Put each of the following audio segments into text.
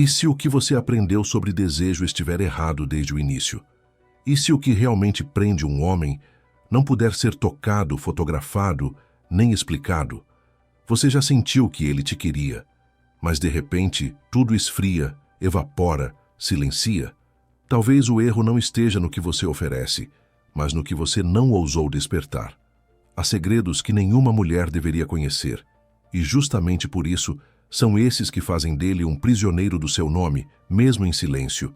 E se o que você aprendeu sobre desejo estiver errado desde o início? E se o que realmente prende um homem não puder ser tocado, fotografado, nem explicado? Você já sentiu que ele te queria, mas de repente tudo esfria, evapora, silencia? Talvez o erro não esteja no que você oferece, mas no que você não ousou despertar. Há segredos que nenhuma mulher deveria conhecer, e justamente por isso são esses que fazem dele um prisioneiro do seu nome, mesmo em silêncio.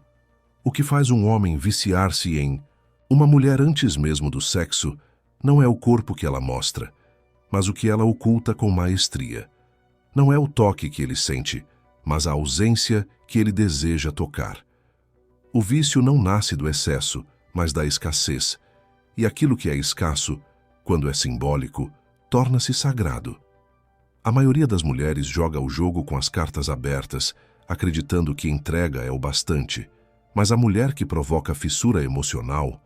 O que faz um homem viciar-se em uma mulher antes mesmo do sexo não é o corpo que ela mostra, mas o que ela oculta com maestria. Não é o toque que ele sente, mas a ausência que ele deseja tocar. O vício não nasce do excesso, mas da escassez, e aquilo que é escasso, quando é simbólico, torna-se sagrado. A maioria das mulheres joga o jogo com as cartas abertas, acreditando que entrega é o bastante, mas a mulher que provoca fissura emocional,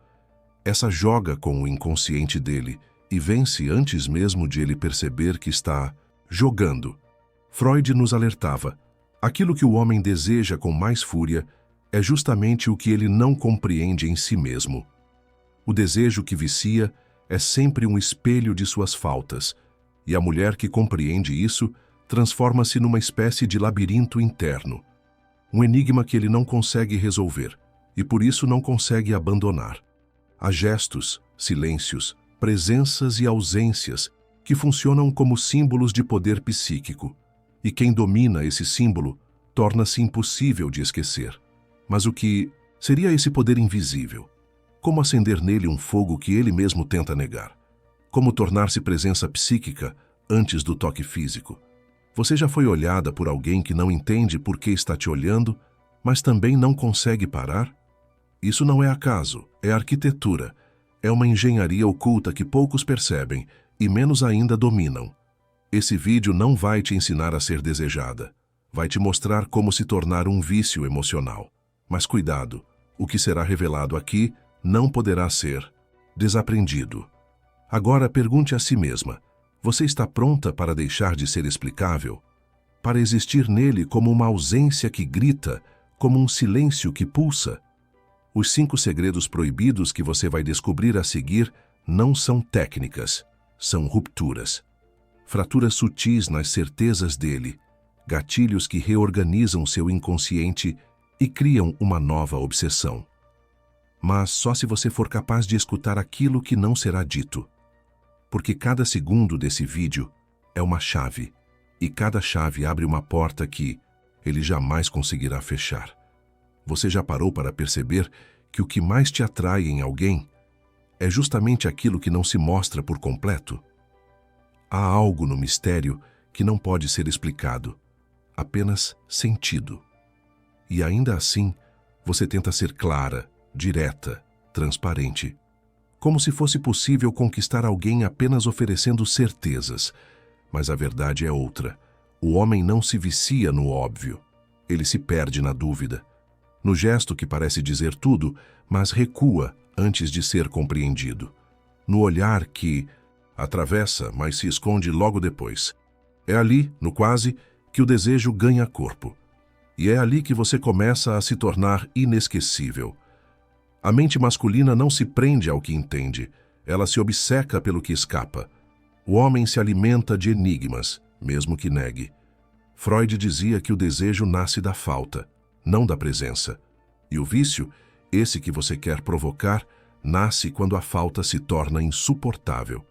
essa joga com o inconsciente dele e vence antes mesmo de ele perceber que está jogando. Freud nos alertava: aquilo que o homem deseja com mais fúria é justamente o que ele não compreende em si mesmo. O desejo que vicia é sempre um espelho de suas faltas, e a mulher que compreende isso transforma-se numa espécie de labirinto interno, um enigma que ele não consegue resolver e por isso não consegue abandonar. Há gestos, silêncios, presenças e ausências que funcionam como símbolos de poder psíquico, e quem domina esse símbolo torna-se impossível de esquecer. Mas o que seria esse poder invisível? Como acender nele um fogo que ele mesmo tenta negar? Como tornar-se presença psíquica antes do toque físico? Você já foi olhada por alguém que não entende por que está te olhando, mas também não consegue parar? Isso não é acaso, é arquitetura. É uma engenharia oculta que poucos percebem e menos ainda dominam. Esse vídeo não vai te ensinar a ser desejada. Vai te mostrar como se tornar um vício emocional. Mas cuidado, o que será revelado aqui não poderá ser desaprendido. Agora pergunte a si mesma: você está pronta para deixar de ser explicável? Para existir nele como uma ausência que grita, como um silêncio que pulsa? Os 5 segredos proibidos que você vai descobrir a seguir não são técnicas, são rupturas. Fraturas sutis nas certezas dele, gatilhos que reorganizam seu inconsciente e criam uma nova obsessão. Mas só se você for capaz de escutar aquilo que não será dito. Porque cada segundo desse vídeo é uma chave, e cada chave abre uma porta que ele jamais conseguirá fechar. Você já parou para perceber que o que mais te atrai em alguém é justamente aquilo que não se mostra por completo? Há algo no mistério que não pode ser explicado, apenas sentido. E ainda assim, você tenta ser clara, direta, transparente. Como se fosse possível conquistar alguém apenas oferecendo certezas. Mas a verdade é outra. O homem não se vicia no óbvio. Ele se perde na dúvida. No gesto que parece dizer tudo, mas recua antes de ser compreendido. No olhar que atravessa, mas se esconde logo depois. É ali, no quase, que o desejo ganha corpo. E é ali que você começa a se tornar inesquecível. A mente masculina não se prende ao que entende, ela se obceca pelo que escapa. O homem se alimenta de enigmas, mesmo que negue. Freud dizia que o desejo nasce da falta, não da presença. E o vício, esse que você quer provocar, nasce quando a falta se torna insuportável.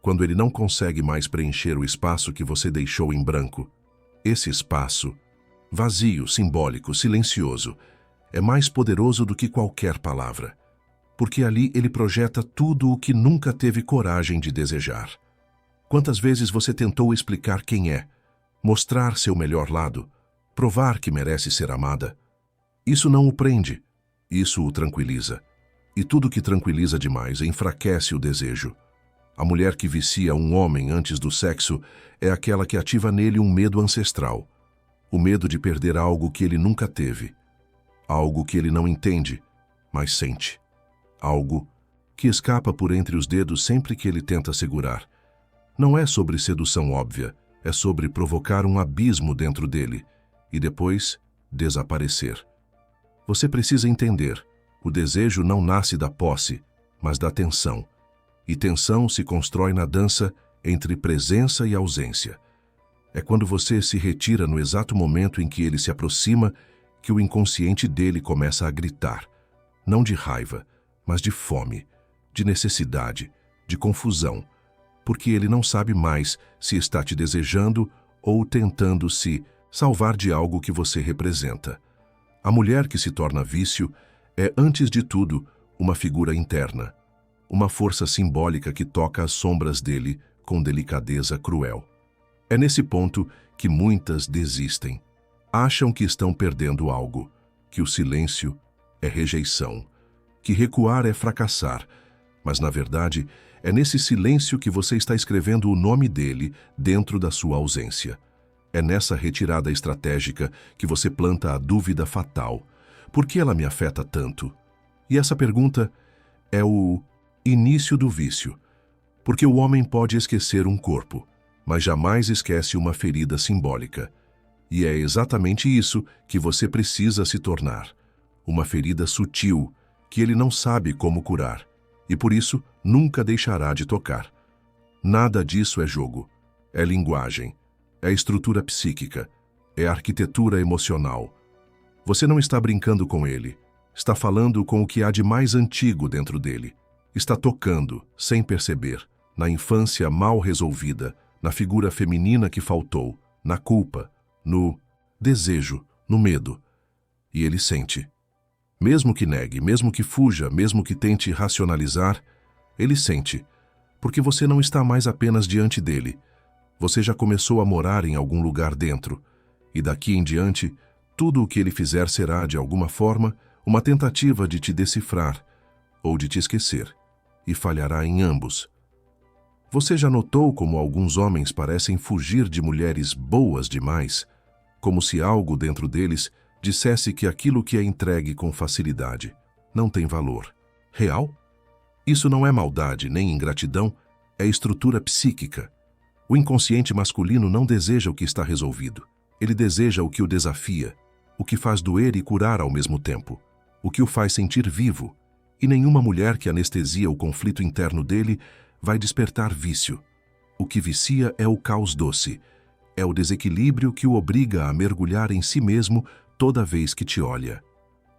Quando ele não consegue mais preencher o espaço que você deixou em branco. Esse espaço, vazio, simbólico, silencioso, é mais poderoso do que qualquer palavra, porque ali ele projeta tudo o que nunca teve coragem de desejar. Quantas vezes você tentou explicar quem é, mostrar seu melhor lado, provar que merece ser amada? Isso não o prende, isso o tranquiliza. E tudo que tranquiliza demais enfraquece o desejo. A mulher que vicia um homem antes do sexo é aquela que ativa nele um medo ancestral, o medo de perder algo que ele nunca teve. Algo que ele não entende, mas sente. Algo que escapa por entre os dedos sempre que ele tenta segurar. Não é sobre sedução óbvia, é sobre provocar um abismo dentro dele e depois desaparecer. Você precisa entender, o desejo não nasce da posse, mas da tensão. E tensão se constrói na dança entre presença e ausência. É quando você se retira no exato momento em que ele se aproxima que o inconsciente dele começa a gritar, não de raiva, mas de fome, de necessidade, de confusão, porque ele não sabe mais se está te desejando ou tentando se salvar de algo que você representa. A mulher que se torna vício é, antes de tudo, uma figura interna, uma força simbólica que toca as sombras dele com delicadeza cruel. É nesse ponto que muitas desistem. Acham que estão perdendo algo, que o silêncio é rejeição, que recuar é fracassar, mas na verdade é nesse silêncio que você está escrevendo o nome dele dentro da sua ausência. É nessa retirada estratégica que você planta a dúvida fatal. Por que ela me afeta tanto? E essa pergunta é o início do vício, porque o homem pode esquecer um corpo, mas jamais esquece uma ferida simbólica. E é exatamente isso que você precisa se tornar. Uma ferida sutil, que ele não sabe como curar, e por isso nunca deixará de tocar. Nada disso é jogo, é linguagem, é estrutura psíquica, é arquitetura emocional. Você não está brincando com ele, está falando com o que há de mais antigo dentro dele. Está tocando, sem perceber, na infância mal resolvida, na figura feminina que faltou, na culpa, no desejo, no medo. E ele sente. Mesmo que negue, mesmo que fuja, mesmo que tente racionalizar, ele sente, porque você não está mais apenas diante dele. Você já começou a morar em algum lugar dentro, e daqui em diante, tudo o que ele fizer será, de alguma forma, uma tentativa de te decifrar ou de te esquecer, e falhará em ambos. Você já notou como alguns homens parecem fugir de mulheres boas demais, como se algo dentro deles dissesse que aquilo que é entregue com facilidade não tem valor real? Isso não é maldade nem ingratidão, é estrutura psíquica. O inconsciente masculino não deseja o que está resolvido. Ele deseja o que o desafia, o que faz doer e curar ao mesmo tempo, o que o faz sentir vivo. E nenhuma mulher que anestesia o conflito interno dele vai despertar vício. O que vicia é o caos doce, é o desequilíbrio que o obriga a mergulhar em si mesmo toda vez que te olha.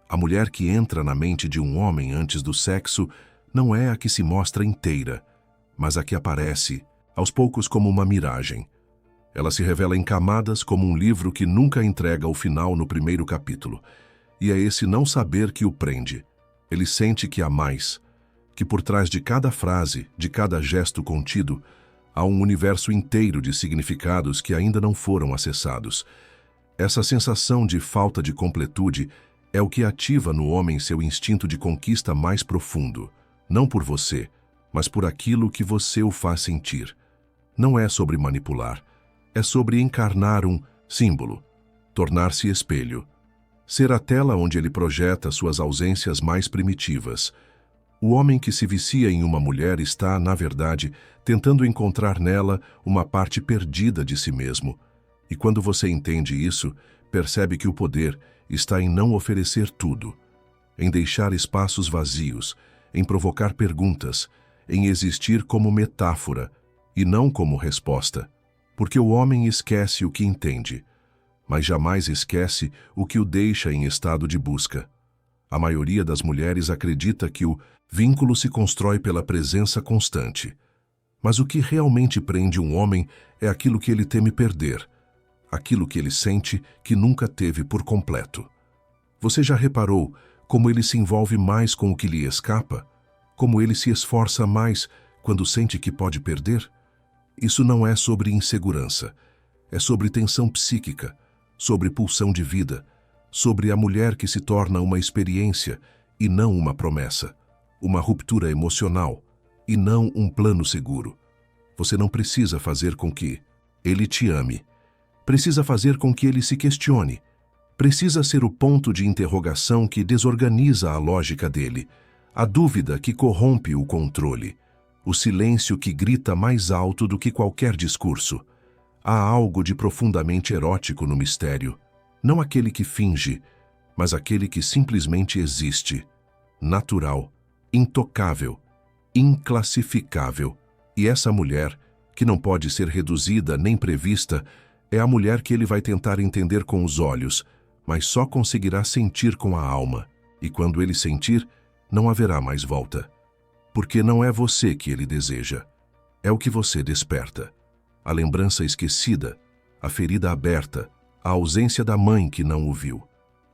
A mulher que entra na mente de um homem antes do sexo não é a que se mostra inteira, mas a que aparece, aos poucos, como uma miragem. Ela se revela em camadas como um livro que nunca entrega o final no primeiro capítulo. E é esse não saber que o prende. Ele sente que há mais, que por trás de cada frase, de cada gesto contido, há um universo inteiro de significados que ainda não foram acessados. Essa sensação de falta de completude é o que ativa no homem seu instinto de conquista mais profundo, não por você, mas por aquilo que você o faz sentir. Não é sobre manipular, é sobre encarnar um símbolo, tornar-se espelho, ser a tela onde ele projeta suas ausências mais primitivas. O homem que se vicia em uma mulher está, na verdade, tentando encontrar nela uma parte perdida de si mesmo. E quando você entende isso, percebe que o poder está em não oferecer tudo, em deixar espaços vazios, em provocar perguntas, em existir como metáfora e não como resposta. Porque o homem esquece o que entende, mas jamais esquece o que o deixa em estado de busca. A maioria das mulheres acredita que o vínculo se constrói pela presença constante. Mas o que realmente prende um homem é aquilo que ele teme perder, aquilo que ele sente que nunca teve por completo. Você já reparou como ele se envolve mais com o que lhe escapa? Como ele se esforça mais quando sente que pode perder? Isso não é sobre insegurança, é sobre tensão psíquica, sobre pulsão de vida, sobre a mulher que se torna uma experiência e não uma promessa, uma ruptura emocional e não um plano seguro. Você não precisa fazer com que ele te ame, precisa fazer com que ele se questione, precisa ser o ponto de interrogação que desorganiza a lógica dele, a dúvida que corrompe o controle, o silêncio que grita mais alto do que qualquer discurso. Há algo de profundamente erótico no mistério, Não aquele que finge, mas aquele que simplesmente existe, natural, intocável, inclassificável. E essa mulher, que não pode ser reduzida nem prevista, é a mulher que ele vai tentar entender com os olhos, mas só conseguirá sentir com a alma. E quando ele sentir, não haverá mais volta. Porque não é você que ele deseja. É o que você desperta. A lembrança esquecida, a ferida aberta, a ausência da mãe que não o viu.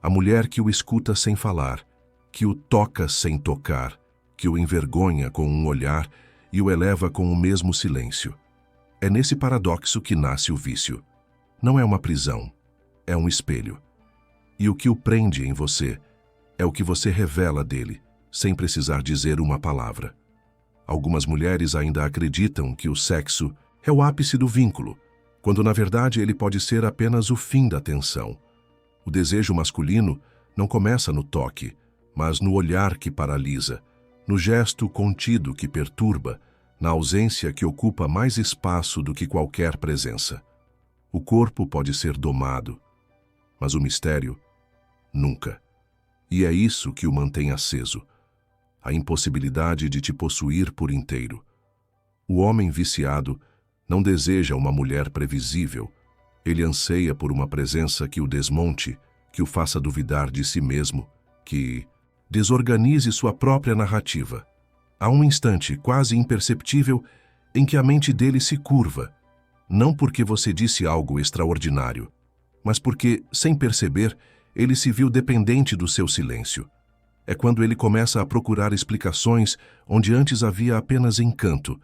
A mulher que o escuta sem falar, que o toca sem tocar, que o envergonha com um olhar e o eleva com o mesmo silêncio. É nesse paradoxo que nasce o vício. Não é uma prisão, é um espelho. E o que o prende em você é o que você revela dele, sem precisar dizer uma palavra. Algumas mulheres ainda acreditam que o sexo é o ápice do vínculo, quando na verdade ele pode ser apenas o fim da tensão. O desejo masculino não começa no toque, mas no olhar que paralisa, no gesto contido que perturba, na ausência que ocupa mais espaço do que qualquer presença. O corpo pode ser domado, mas o mistério, nunca. E é isso que o mantém aceso, a impossibilidade de te possuir por inteiro. O homem viciado não deseja uma mulher previsível, ele anseia por uma presença que o desmonte, que o faça duvidar de si mesmo, que desorganize sua própria narrativa. Há um instante quase imperceptível em que a mente dele se curva, não porque você disse algo extraordinário, mas porque, sem perceber, ele se viu dependente do seu silêncio. É quando ele começa a procurar explicações onde antes havia apenas encanto.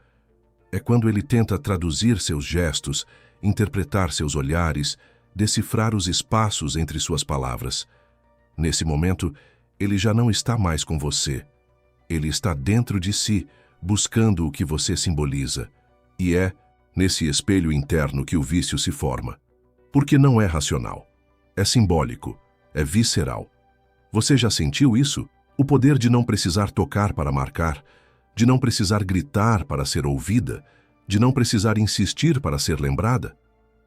É quando ele tenta traduzir seus gestos, interpretar seus olhares, decifrar os espaços entre suas palavras. Nesse momento, ele já não está mais com você. Ele está dentro de si, buscando o que você simboliza. E é nesse espelho interno que o vício se forma. Porque não é racional. É simbólico. É visceral. Você já sentiu isso? O poder de não precisar tocar para marcar, de não precisar gritar para ser ouvida, de não precisar insistir para ser lembrada?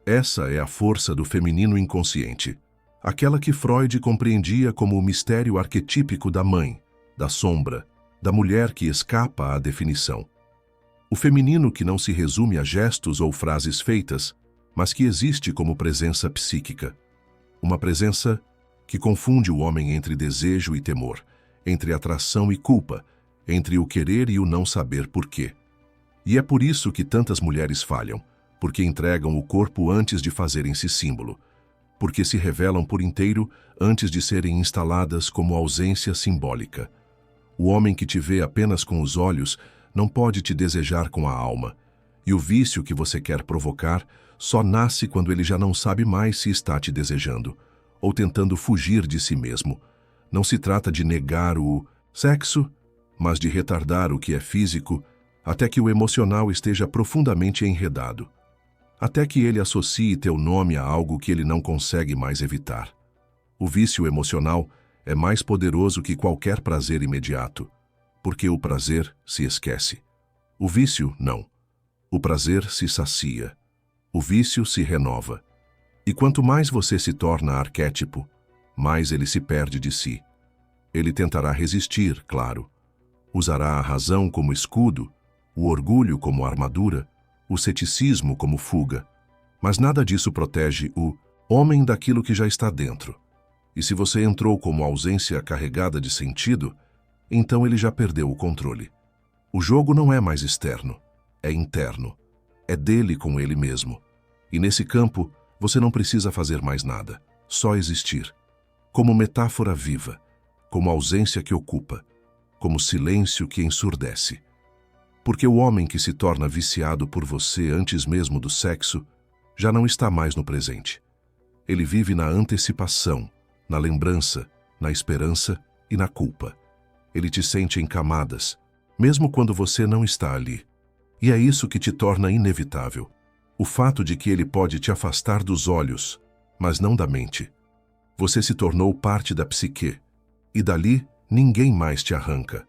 Essa é a força do feminino inconsciente, aquela que Freud compreendia como o mistério arquetípico da mãe, da sombra, da mulher que escapa à definição. O feminino que não se resume a gestos ou frases feitas, mas que existe como presença psíquica. Uma presença que confunde o homem entre desejo e temor, entre atração e culpa, entre o querer e o não saber por quê. E é por isso que tantas mulheres falham, porque entregam o corpo antes de fazerem-se símbolo, porque se revelam por inteiro antes de serem instaladas como ausência simbólica. O homem que te vê apenas com os olhos não pode te desejar com a alma, e o vício que você quer provocar só nasce quando ele já não sabe mais se está te desejando, ou tentando fugir de si mesmo. Não se trata de negar o sexo, mas de retardar o que é físico até que o emocional esteja profundamente enredado, até que ele associe teu nome a algo que ele não consegue mais evitar. O vício emocional é mais poderoso que qualquer prazer imediato, porque o prazer se esquece. O vício, não. O prazer se sacia. O vício se renova. E quanto mais você se torna arquétipo, mais ele se perde de si. Ele tentará resistir, claro. Usará a razão como escudo, o orgulho como armadura, o ceticismo como fuga. Mas nada disso protege o homem daquilo que já está dentro. E se você entrou como ausência carregada de sentido, então ele já perdeu o controle. O jogo não é mais externo, é interno. É dele com ele mesmo. E nesse campo, você não precisa fazer mais nada, só existir. Como metáfora viva, como ausência que ocupa, como silêncio que ensurdece. Porque o homem que se torna viciado por você antes mesmo do sexo já não está mais no presente. Ele vive na antecipação, na lembrança, na esperança e na culpa. Ele te sente em camadas, mesmo quando você não está ali. E é isso que te torna inevitável. O fato de que ele pode te afastar dos olhos, mas não da mente. Você se tornou parte da psique, e dali ninguém mais te arranca.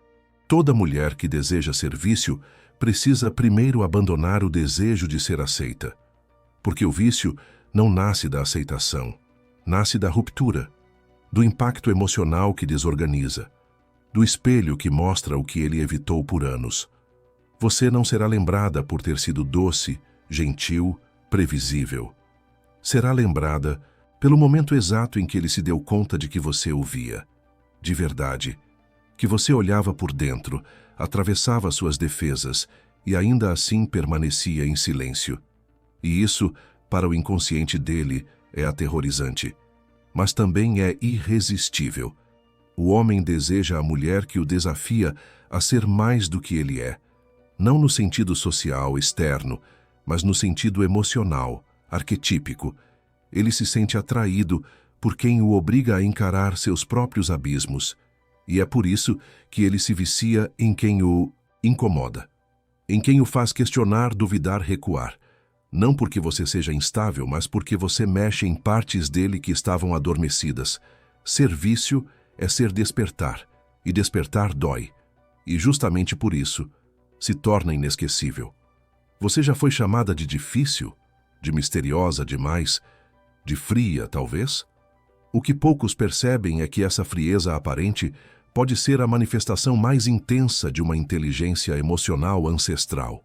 Toda mulher que deseja ser vício precisa primeiro abandonar o desejo de ser aceita. Porque o vício não nasce da aceitação, nasce da ruptura, do impacto emocional que desorganiza, do espelho que mostra o que ele evitou por anos. Você não será lembrada por ter sido doce, gentil, previsível. Será lembrada pelo momento exato em que ele se deu conta de que você o via, de verdade, que você olhava por dentro, atravessava suas defesas e ainda assim permanecia em silêncio. E isso, para o inconsciente dele, é aterrorizante, mas também é irresistível. O homem deseja a mulher que o desafia a ser mais do que ele é, não no sentido social, externo, mas no sentido emocional, arquetípico. Ele se sente atraído por quem o obriga a encarar seus próprios abismos, e é por isso que ele se vicia em quem o incomoda, em quem o faz questionar, duvidar, recuar. Não porque você seja instável, mas porque você mexe em partes dele que estavam adormecidas. Ser vício é ser despertar, e despertar dói. E justamente por isso, se torna inesquecível. Você já foi chamada de difícil, de misteriosa demais, de fria, talvez? O que poucos percebem é que essa frieza aparente pode ser a manifestação mais intensa de uma inteligência emocional ancestral.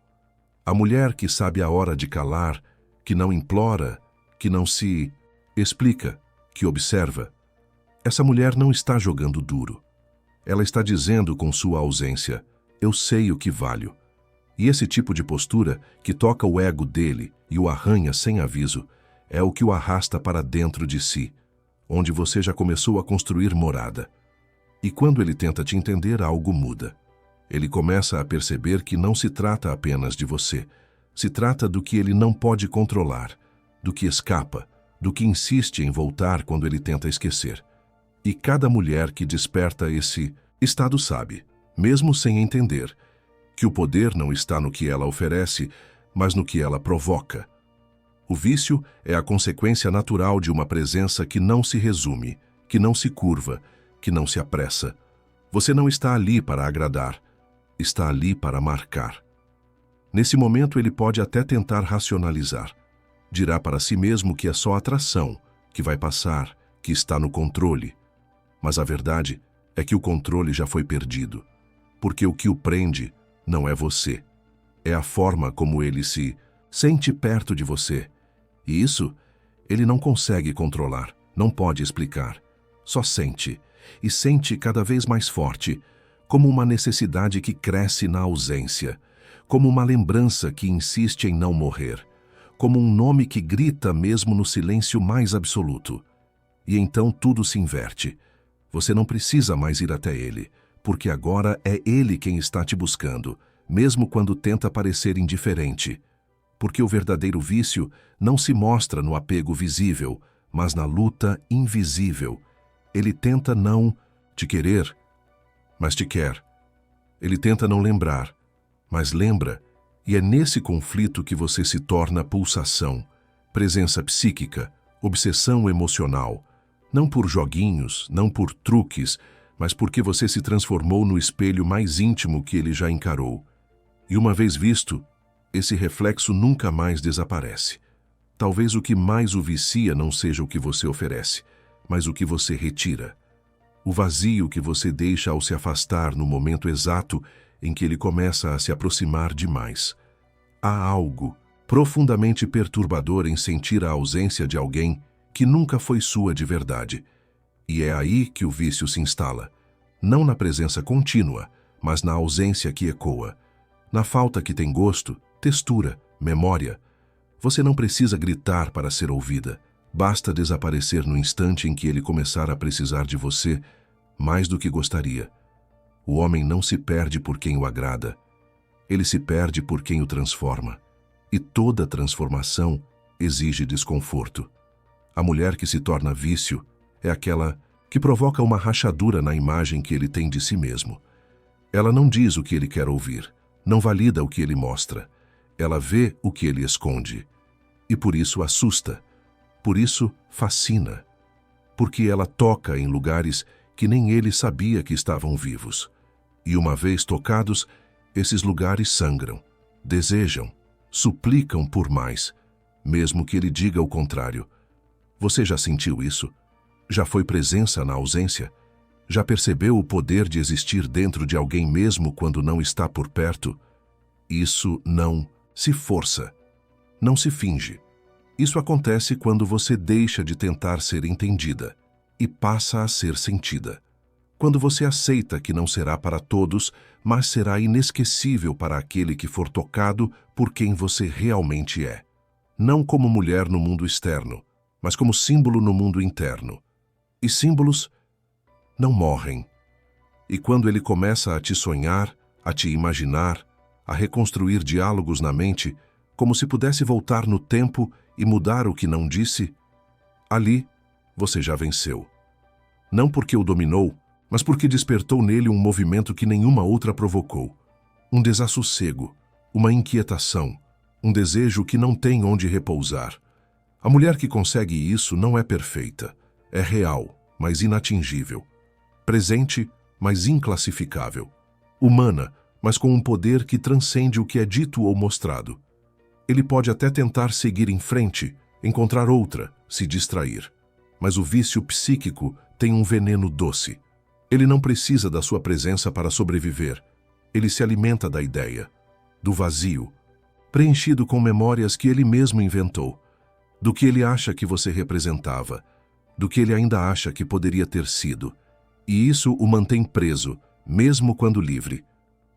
A mulher que sabe a hora de calar, que não implora, que não se explica, que observa. Essa mulher não está jogando duro. Ela está dizendo com sua ausência, eu sei o que valho. E esse tipo de postura, que toca o ego dele e o arranha sem aviso, é o que o arrasta para dentro de si, onde você já começou a construir morada. E quando ele tenta te entender, algo muda. Ele começa a perceber que não se trata apenas de você. Se trata do que ele não pode controlar, do que escapa, do que insiste em voltar quando ele tenta esquecer. E cada mulher que desperta esse estado sabe, mesmo sem entender, que o poder não está no que ela oferece, mas no que ela provoca. O vício é a consequência natural de uma presença que não se resume, que não se curva, que não se apressa. Você não está ali para agradar, está ali para marcar. Nesse momento ele pode até tentar racionalizar. Dirá para si mesmo que é só atração, que vai passar, que está no controle. Mas a verdade é que o controle já foi perdido, porque o que o prende não é você. É a forma como ele se sente perto de você. E isso ele não consegue controlar, não pode explicar. Só sente, e sente cada vez mais forte, como uma necessidade que cresce na ausência, como uma lembrança que insiste em não morrer, como um nome que grita mesmo no silêncio mais absoluto. E então tudo se inverte. Você não precisa mais ir até ele, porque agora é ele quem está te buscando, mesmo quando tenta parecer indiferente. Porque o verdadeiro vício não se mostra no apego visível, mas na luta invisível. Ele tenta não te querer, mas te quer. Ele tenta não lembrar, mas lembra, e é nesse conflito que você se torna pulsação, presença psíquica, obsessão emocional, não por joguinhos, não por truques, mas porque você se transformou no espelho mais íntimo que ele já encarou. E uma vez visto, esse reflexo nunca mais desaparece. Talvez o que mais o vicia não seja o que você oferece, mas o que você retira. O vazio que você deixa ao se afastar no momento exato em que ele começa a se aproximar demais. Há algo profundamente perturbador em sentir a ausência de alguém que nunca foi sua de verdade. E é aí que o vício se instala. Não na presença contínua, mas na ausência que ecoa. Na falta que tem gosto, textura, memória. Você não precisa gritar para ser ouvida. Basta desaparecer no instante em que ele começar a precisar de você mais do que gostaria. O homem não se perde por quem o agrada. Ele se perde por quem o transforma. E toda transformação exige desconforto. A mulher que se torna vício é aquela que provoca uma rachadura na imagem que ele tem de si mesmo. Ela não diz o que ele quer ouvir, não valida o que ele mostra. Ela vê o que ele esconde. E por isso assusta. Por isso fascina. Porque ela toca em lugares que nem ele sabia que estavam vivos. E uma vez tocados, esses lugares sangram, desejam, suplicam por mais, mesmo que ele diga o contrário. Você já sentiu isso? Já foi presença na ausência? Já percebeu o poder de existir dentro de alguém mesmo quando não está por perto? Isso não se força, não se finge. Isso acontece quando você deixa de tentar ser entendida e passa a ser sentida. Quando você aceita que não será para todos, mas será inesquecível para aquele que for tocado por quem você realmente é. Não como mulher no mundo externo, mas como símbolo no mundo interno. E símbolos não morrem. E quando ele começa a te sonhar, a te imaginar, a reconstruir diálogos na mente, como se pudesse voltar no tempo e mudar o que não disse, ali você já venceu. Não porque o dominou, mas porque despertou nele um movimento que nenhuma outra provocou. Um desassossego, uma inquietação, um desejo que não tem onde repousar. A mulher que consegue isso não é perfeita, é real, mas inatingível. Presente, mas inclassificável. Humana, mas com um poder que transcende o que é dito ou mostrado. Ele pode até tentar seguir em frente, encontrar outra, se distrair. Mas o vício psíquico tem um veneno doce. Ele não precisa da sua presença para sobreviver. Ele se alimenta da ideia, do vazio, preenchido com memórias que ele mesmo inventou, do que ele acha que você representava, do que ele ainda acha que poderia ter sido. E isso o mantém preso, mesmo quando livre,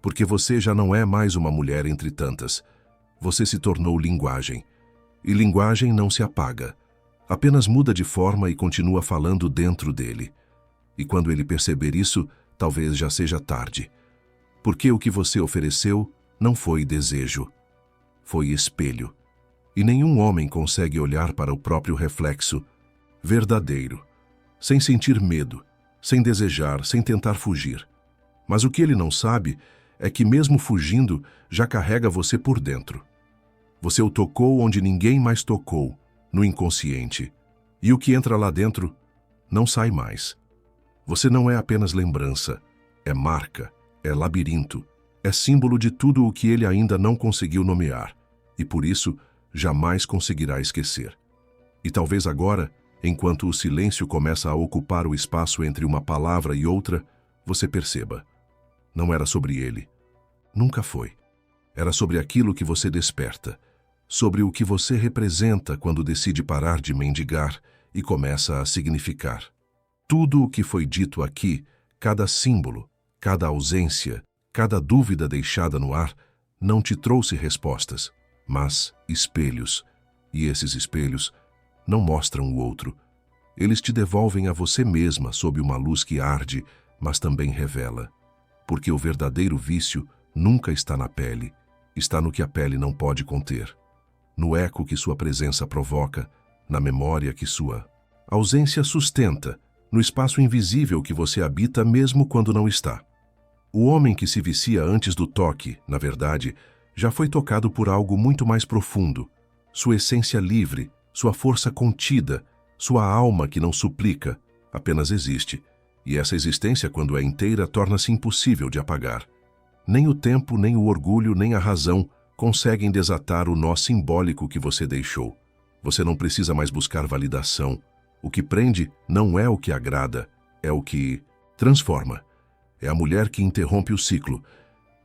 porque você já não é mais uma mulher entre tantas. Você se tornou linguagem. E linguagem não se apaga, apenas muda de forma e continua falando dentro dele. E quando ele perceber isso, talvez já seja tarde. Porque o que você ofereceu não foi desejo, foi espelho. E nenhum homem consegue olhar para o próprio reflexo verdadeiro, sem sentir medo, sem desejar, sem tentar fugir. Mas o que ele não sabe é que mesmo fugindo, já carrega você por dentro. Você o tocou onde ninguém mais tocou, no inconsciente. E o que entra lá dentro não sai mais. Você não é apenas lembrança, é marca, é labirinto, é símbolo de tudo o que ele ainda não conseguiu nomear, e por isso jamais conseguirá esquecer. E talvez agora, enquanto o silêncio começa a ocupar o espaço entre uma palavra e outra, você perceba. Não era sobre ele. Nunca foi. Era sobre aquilo que você desperta, sobre o que você representa quando decide parar de mendigar e começa a significar. Tudo o que foi dito aqui, cada símbolo, cada ausência, cada dúvida deixada no ar, não te trouxe respostas, mas espelhos. E esses espelhos não mostram o outro. Eles te devolvem a você mesma sob uma luz que arde, mas também revela. Porque o verdadeiro vício nunca está na pele, está no que a pele não pode conter. No eco que sua presença provoca, na memória que sua ausência sustenta, no espaço invisível que você habita mesmo quando não está. O homem que se vicia antes do toque, na verdade, já foi tocado por algo muito mais profundo, sua essência livre, sua força contida, sua alma que não suplica, apenas existe. E essa existência, quando é inteira, torna-se impossível de apagar. Nem o tempo, nem o orgulho, nem a razão conseguem desatar o nó simbólico que você deixou. Você não precisa mais buscar validação. O que prende não é o que agrada, é o que transforma. É a mulher que interrompe o ciclo,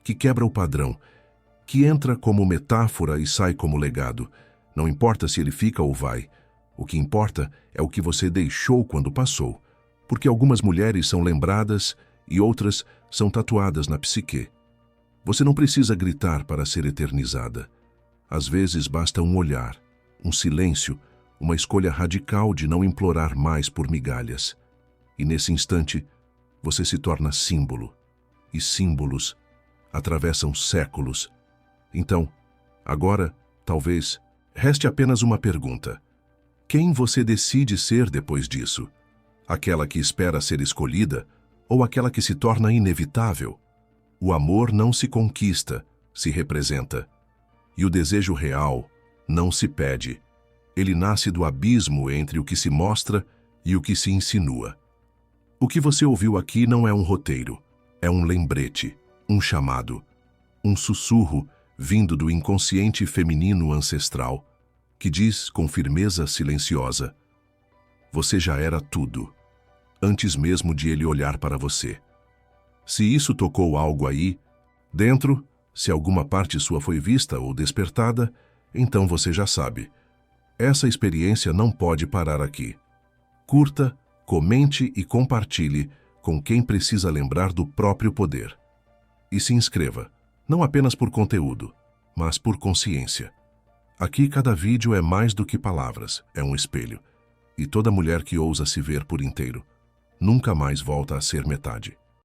que quebra o padrão, que entra como metáfora e sai como legado. Não importa se ele fica ou vai. O que importa é o que você deixou quando passou. Porque algumas mulheres são lembradas e outras são tatuadas na psique. Você não precisa gritar para ser eternizada. Às vezes basta um olhar, um silêncio, uma escolha radical de não implorar mais por migalhas. E nesse instante, você se torna símbolo. E símbolos atravessam séculos. Então, agora, talvez, reste apenas uma pergunta. Quem você decide ser depois disso? Aquela que espera ser escolhida ou aquela que se torna inevitável? O amor não se conquista, se representa. E o desejo real não se pede. Ele nasce do abismo entre o que se mostra e o que se insinua. O que você ouviu aqui não é um roteiro, é um lembrete, um chamado, um sussurro vindo do inconsciente feminino ancestral, que diz com firmeza silenciosa: Você já era tudo, antes mesmo de ele olhar para você. Se isso tocou algo aí, dentro, se alguma parte sua foi vista ou despertada, então você já sabe. Essa experiência não pode parar aqui. Curta, comente e compartilhe com quem precisa lembrar do próprio poder. E se inscreva, não apenas por conteúdo, mas por consciência. Aqui cada vídeo é mais do que palavras, é um espelho. E toda mulher que ousa se ver por inteiro, nunca mais volta a ser metade.